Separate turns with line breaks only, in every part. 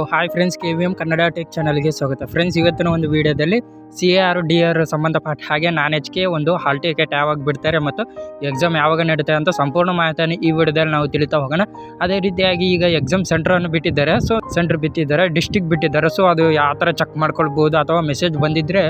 Hi friends, KVM Kannada tech ಚಾನಲ್ಗೆ ಸ್ವಾಗತ. Friends, ಇವತ್ತಿನ ಒಂದು ವಿಡಿಯೋದಲ್ಲಿ CAR DR ಸಂಬಂಧಪಟ್ಟ ಹಾಗೆ ನಾನ್-HK ಒಂದು ಹಾಲ್ ಟಿಕೆಟ್ ಯಾವಾಗ ಬಿಡ್ತಾರೆ ಮತ್ತು ಎಕ್ಸಾಮ್ ಯಾವಾಗ ನಡೀತಾರೆ ಅಂತ ಸಂಪೂರ್ಣ ಮಾಹಿತಿಯನ್ನು ಈ ವಿಡಿಯೋದಲ್ಲಿ ನಾವು ತಿಳಿತಾ ಹೋಗೋಣ. ಅದೇ ರೀತಿಯಾಗಿ ಈಗ ಎಕ್ಸಾಮ್ ಸೆಂಟರನ್ನು ಬಿಟ್ಟಿದ್ದಾರೆ. ಸೆಂಟರ್ ಬಿಟ್ಟಿದ್ದಾರೆ, ಡಿಸ್ಟಿಕ್ ಬಿಟ್ಟಿದ್ದಾರೆ. ಅದು ಯಾವ ಥರ ಚೆಕ್ ಮಾಡ್ಕೊಳ್ಬೋದು ಅಥವಾ ಮೆಸೇಜ್ ಬಂದಿದ್ದರೆ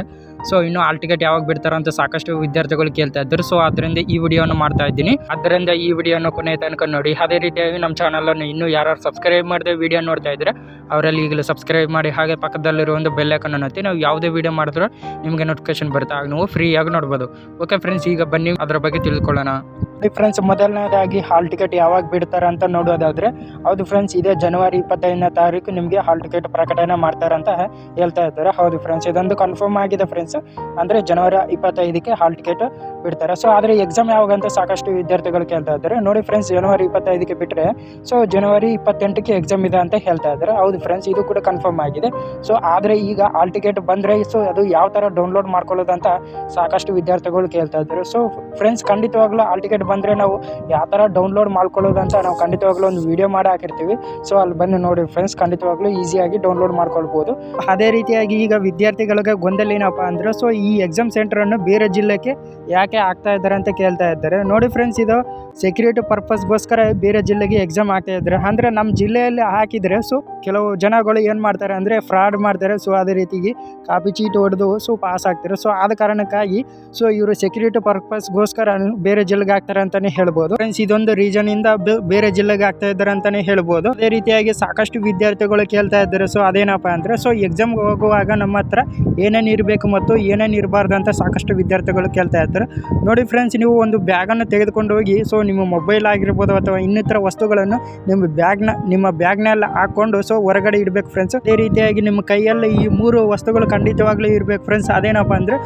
ಇನ್ನು ಹಾಲ್ ಟಿಕೆಟ್ ಯಾವಾಗ ಬಿಡ್ತಾರೆ ಅಂತ ಸಾಕಷ್ಟು ವಿದ್ಯಾರ್ಥಿಗಳು ಕೇಳ್ತಾ ಇದ್ದರು. ಅದರಿಂದ ಈ ವಿಡಿಯೋವನ್ನು ಮಾಡ್ತಾ ಇದ್ದೀನಿ. ಆದ್ದರಿಂದ ಈ ವಿಡಿಯೋನ ಕೊನೆಯ ತನಕ ನೋಡಿ. ಅದೇ ರೀತಿಯಾಗಿ ನಮ್ಮ ಚಾನಲನ್ನು ಇನ್ನೂ ಯಾರು ಸಬ್ಸ್ಕ್ರೈಬ್ ಮಾಡದೆ ವಿಡಿಯೋ ನೋಡ್ತಾ ಇದ್ದರೆ ಅವರಲ್ಲಿ ಈಗಲೂ ಸಬ್ಸ್ಕ್ರೈಬ್ ಮಾಡಿ, ಹಾಗೆ ಪಕ್ಕದಲ್ಲಿರೋ ಒಂದು ಬೆಲ್ ಐಕಾನ್ ಒತ್ತಿ. ನಾವು ಯಾವುದೇ ವಿಡಿಯೋ ಮಾಡಿದ್ರೂ ನಿಮಗೆ ನೋಟಿಫಿಕೇಶನ್ ಬರುತ್ತೆ, ಆಗ ನೀವು ಫ್ರೀಯಾಗಿ ನೋಡ್ಬೋದು. ಓಕೆ ಫ್ರೆಂಡ್ಸ್, ಈಗ ಬನ್ನಿ ಅದರ ಬಗ್ಗೆ ತಿಳ್ಕೊಳ್ಳೋಣ. ಫ್ರೆಂಡ್ಸ್, ಮೊದಲನೇದಾಗಿ ಹಾಲ್ ಟಿಕೆಟ್ ಯಾವಾಗ ಬಿಡ್ತಾರೆ ಅಂತ ನೋಡೋದಾದರೆ, ಹೌದು ಫ್ರೆಂಡ್ಸ್, ಇದೇ ಜನವರಿ 25ನೇ ತಾರೀಕು ನಿಮಗೆ ಹಾಲ್ ಟಿಕೆಟ್ ಪ್ರಕಟಣೆ ಮಾಡ್ತಾರೆ ಅಂತ ಹೇಳ್ತಾ ಇದ್ದಾರೆ. ಹೌದು ಫ್ರೆಂಡ್ಸ್, ಇದೊಂದು ಕನ್ಫರ್ಮ್ ಆಗಿದೆ ಫ್ರೆಂಡ್ಸ್. ಅಂದರೆ ಜನವರಿ 25ಕ್ಕೆ ಹಾಲ್ ಟಿಕೆಟ್ ಬಿಡ್ತಾರೆ. ಆದರೆ ಎಕ್ಸಾಮ್ ಯಾವಾಗ ಅಂತ ಸಾಕಷ್ಟು ವಿದ್ಯಾರ್ಥಿಗಳು ಕೇಳ್ತಾ ಇದ್ದಾರೆ. ನೋಡಿ ಫ್ರೆಂಡ್ಸ್, ಜನವರಿ 25ಕ್ಕೆ ಬಿಟ್ಟರೆ ಜನವರಿ 28ಕ್ಕೆ ಎಕ್ಸಾಮ್ ಇದೆ ಅಂತ ಹೇಳ್ತಾ ಇದ್ದಾರೆ. ಹೌದು ಫ್ರೆಂಡ್ಸ್, ಇದು ಕೂಡ ಕನ್ಫರ್ಮ್ ಆಗಿದೆ. ಆದರೆ ಈಗ ಹಾಲ್ ಟಿಕೆಟ್ ಬಂದರೆ ಅದು ಯಾವ ಥರ ಡೌನ್ಲೋಡ್ ಮಾಡ್ಕೊಳ್ಳೋದು ಅಂತ ಸಾಕಷ್ಟು ವಿದ್ಯಾರ್ಥಿಗಳು ಕೇಳ್ತಾ ಇದ್ದಾರೆ. ಫ್ರೆಂಡ್ಸ್, ಖಂಡಿತವಾಗ್ಲೂ ಹಾಲ್ ಟಿಕೆಟ್ ಬಂದರೆ ನಾವು ಯಾವ ಥರ ಡೌನ್ಲೋಡ್ ಮಾಡ್ಕೊಳ್ಳೋದು ಅಂತ ನಾವು ಖಂಡಿತವಾಗ್ಲೂ ಒಂದು ವಿಡಿಯೋ ಮಾಡಿ ಹಾಕಿರ್ತೀವಿ. ಅಲ್ಲಿ ಬಂದು ನೋಡಿ ಫ್ರೆಂಡ್ಸ್, ಖಂಡಿತವಾಗ್ಲೂ ಈಸಿಯಾಗಿ ಡೌನ್ಲೋಡ್ ಮಾಡ್ಕೊಳ್ಬೋದು. ಅದೇ ರೀತಿಯಾಗಿ ಈಗ ವಿದ್ಯಾರ್ಥಿಗಳಿಗೆ ಗೊಂದಲ ಏನಪ್ಪ ಅಂದರೆ ಈ ಎಕ್ಸಾಮ್ ಸೆಂಟರನ್ನು ಬೇರೆ ಜಿಲ್ಲೆಗೆ ಯಾಕೆ ಆಗ್ತಾ ಇದ್ದಾರೆ ಅಂತ ಕೇಳ್ತಾ ಇದ್ದಾರೆ. ನೋಡಿ ಫ್ರೆಂಡ್ಸ್, ಇದು ಸೆಕ್ಯೂರಿಟಿ ಪರ್ಪಸ್ಗೋಸ್ಕರ ಬೇರೆ ಜಿಲ್ಲೆಗೆ ಎಕ್ಸಾಮ್ ಆಗ್ತಾ ಇದ್ದಾರೆ. ಅಂದರೆ ನಮ್ಮ ಜಿಲ್ಲೆಯಲ್ಲಿ ಹಾಕಿದರೆ ಕೆಲವು ಜನಗಳು ಏನು ಮಾಡ್ತಾರೆ ಅಂದರೆ ಫ್ರಾಡ್ ಮಾಡ್ತಾರೆ. ಅದೇ ರೀತಿಗೆ ಕಾಪಿ ಚೀಟ್ ಹೊಡೆದು ಪಾಸ್ ಆಗ್ತಾರೆ. ಆದ ಕಾರಣಕ್ಕಾಗಿ ಇವರು ಸೆಕ್ಯೂರಿಟಿ ಪರ್ಪಸ್ಗೋಸ್ಕರ ಬೇರೆ ಜಿಲ್ಲೆಗೆ ಆಗ್ತಾರೆ ಅಂತಲೇ ಹೇಳ್ಬೋದು. ಫ್ರೆಂಡ್ಸ್, ಇದೊಂದು ರೀಸನಿಂದ ಬೇರೆ ಜಿಲ್ಲೆಗೆ ಆಗ್ತಾ ಇದ್ದಾರೆ ಅಂತಲೇ ಹೇಳ್ಬೋದು. ಅದೇ ರೀತಿಯಾಗಿ ಸಾಕಷ್ಟು ವಿದ್ಯಾರ್ಥಿಗಳು ಕೇಳ್ತಾ ಇದ್ದಾರೆ. ಅದೇನಪ್ಪ ಅಂದರೆ ಎಕ್ಸಾಮ್ಗೆ ಹೋಗುವಾಗ ನಮ್ಮ ಹತ್ರ ಏನೇನು ಇರಬೇಕು ಮತ್ತು ಏನೇನು ಇರಬಾರ್ದು ಅಂತ ಸಾಕಷ್ಟು ವಿದ್ಯಾರ್ಥಿಗಳು ಕೇಳ್ತಾ ಇರ್ತಾರೆ. ನೋಡಿ ಫ್ರೆಂಡ್ಸ್, ನೀವು ಒಂದು ಬ್ಯಾಗನ್ನು ತೆಗೆದುಕೊಂಡು ಹೋಗಿ ನಿಮ್ಮ ಮೊಬೈಲ್ ಆಗಿರ್ಬೋದು ಅಥವಾ ಇನ್ನಿತರ ವಸ್ತುಗಳನ್ನು ನಿಮ್ಮ ಬ್ಯಾಗ್ನಲ್ಲಿ ಹಾಕ್ಕೊಂಡು ಹೊರಗಡೆ ಇಡಬೇಕು ಫ್ರೆಂಡ್ಸ್. ಅದೇ ರೀತಿಯಾಗಿ ನಿಮ್ಮ ಕೈಯಲ್ಲಿ ಈ 3 ವಸ್ತುಗಳು ಖಂಡಿತವಾಗ್ಲೂ ಇರಬೇಕು ಫ್ರೆಂಡ್ಸ್. ಅದೇನಪ್ಪ ಅಂದರೆ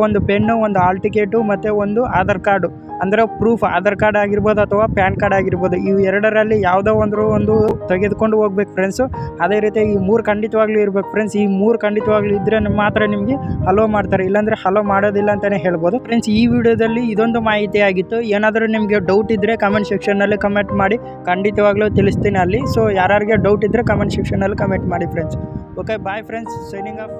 ಒಂದು ಪೆನ್ನು, ಒಂದು ಹಾಲ್ ಟಿಕೆಟು ಮತ್ತು ಒಂದು ಆಧಾರ್ ಕಾರ್ಡು, ಅಂದರೆ ಪ್ರೂಫ್ ಆಧಾರ್ ಕಾರ್ಡ್ ಆಗಿರ್ಬೋದು ಅಥವಾ ಪ್ಯಾನ್ ಕಾರ್ಡ್ ಆಗಿರ್ಬೋದು. ಇವು ಎರಡರಲ್ಲಿ ಯಾವುದೋ ಒಂದು ತೆಗೆದುಕೊಂಡು ಹೋಗ್ಬೇಕು ಫ್ರೆಂಡ್ಸು. ಅದೇ ರೀತಿ ಈ 3 ಖಂಡಿತವಾಗ್ಲೂ ಇರಬೇಕು ಫ್ರೆಂಡ್ಸ್. ಈ 3 ಖಂಡಿತವಾಗ್ಲೂ ಇದ್ದರೆ ಮಾತ್ರ ನಿಮಗೆ ಹಲೋ ಮಾಡ್ತಾರೆ, ಇಲ್ಲಾಂದರೆ ಹಲೋ ಮಾಡೋದಿಲ್ಲ ಅಂತಲೇ ಹೇಳ್ಬೋದು. ಫ್ರೆಂಡ್ಸ್, ಈ ವಿಡಿಯೋದಲ್ಲಿ ಇದೊಂದು ಮಾಹಿತಿ ಆಗಿತ್ತು. ಏನಾದರೂ ನಿಮಗೆ ಡೌಟ್ ಇದ್ದರೆ ಕಮೆಂಟ್ ಸೆಕ್ಷನ್ನಲ್ಲಿ ಕಮೆಂಟ್ ಮಾಡಿ, ಖಂಡಿತವಾಗ್ಲೂ ತಿಳಿಸ್ತೀನಿ ಅಲ್ಲಿ. ಯಾರಿಗೆ ಡೌಟ್ ಇದ್ದರೆ ಕಮೆಂಟ್ ಸೆಕ್ಷನ್ನಲ್ಲಿ ಕಮೆಂಟ್ ಮಾಡಿ friends. Okay, bye friends, signing of.